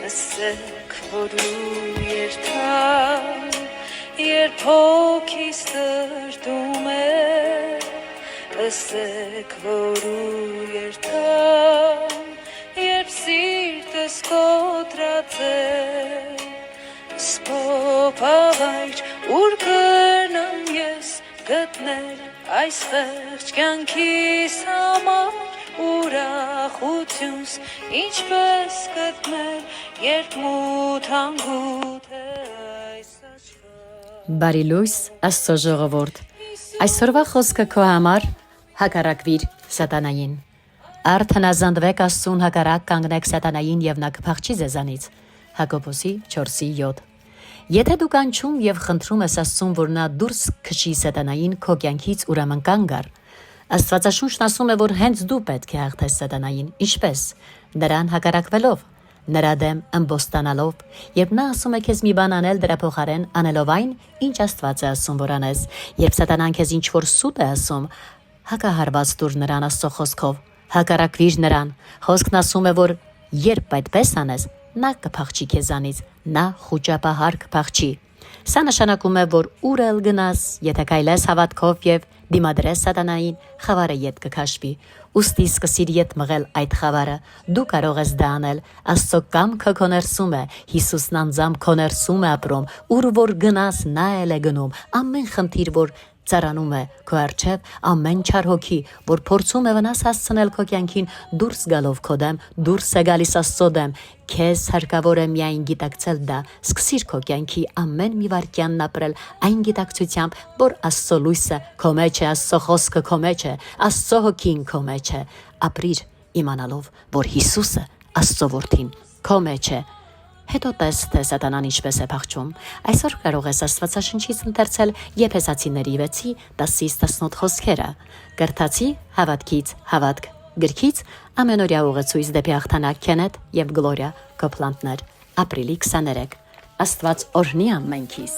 Ըսեք որու երթամ երբ հոգիս տրտում է Ըսեք որու երթամ երբ սիրտս կոտրած է Սփոփավայր ուր կրնամ ես գտնել այս վերջ կյանքիս համար ուրախությունս ինչպես գտնել երբ մութ հանգուտ է այս աշխարհ Բարի լույս Աստծո ժողովուրդ Այսօրվա խոսքը քո համար հակառակվիր սատանային Արթնազանդվեք Աստծուն հակառակ կանգնեք սատանային եւ նա կփախչի ձեզանից Հակոբոսի 4:7 Եթե դու կանչում եւ խնդրում ես Աստծուն որ նա դուրս քշի սատանային քո կյանքից ուրեմն կանգ առ Աստվածաշունչն ասում է որ հենց դու պետք է հաղթես սատանային ինչպես նրան հակառակվելով նրա դեմ ըմբոստանալով երբ նա ասում է քեզ մի բան անել դրա փոխարեն անելով այն ինչ Աստված է ասում որ անես երբ սատանան քեզ ինչ որ սուտ է ասում հակահարված դուր նրան Աստծո խոսքով հակառակվիր նրան խոսքն ասում է որ երբ այդպես անես նա կփախչի քեզանից նա խուճապահար կփախչի Սա նշանակում է որ ուր էլ գնաս եթե քայլես հավատքով եւ դիմադրես սատանային խավարը ետ կքաշվի ուստի սկսիր ետ մղել այդ խավարը դու կարող ես դա անել Աստծո կամքը քո ներսում է Հիսուսն անձամբ քո ներսում է ապրում ուր որ գնաս նա էլ է գնում ամեն խնդիր որ Ծարանում է քո առջև ամեն չար հոգի, որ փորձում է վնաս հասցնել քո կյանքին դուրս գալով քո դեմ, դուրս է գալիս Աստծո դեմ, քեզ հարկավոր է միայն գիտակցել դա, սկսիր քո կյանքի ամեն մի վայրկյանն ապրել այն գիտակցությամբ, որ Աստծո լույսը քո մեջ է, Աստծո խոսքը քո մեջ է, Աստծո հոգին քո մեջ է, ապրիր իմանալով, որ Հիսուսը Աստծո որդին քո մեջ է Հետո տես թե սատանան ինչպես է փախչում Այսօր կարող ես Աստվածաշնչից ընթերցել Եփեսացիների 6:10-18 խոսքերը Կրթացի հավատքից հավատք գրքից ամենօրյա ուղեցույց դեպի հաղթանակ Քենեթ եւ Գլորիա Կոփլանդներ ապրիլի 23 Աստված օրհնի ամենքիս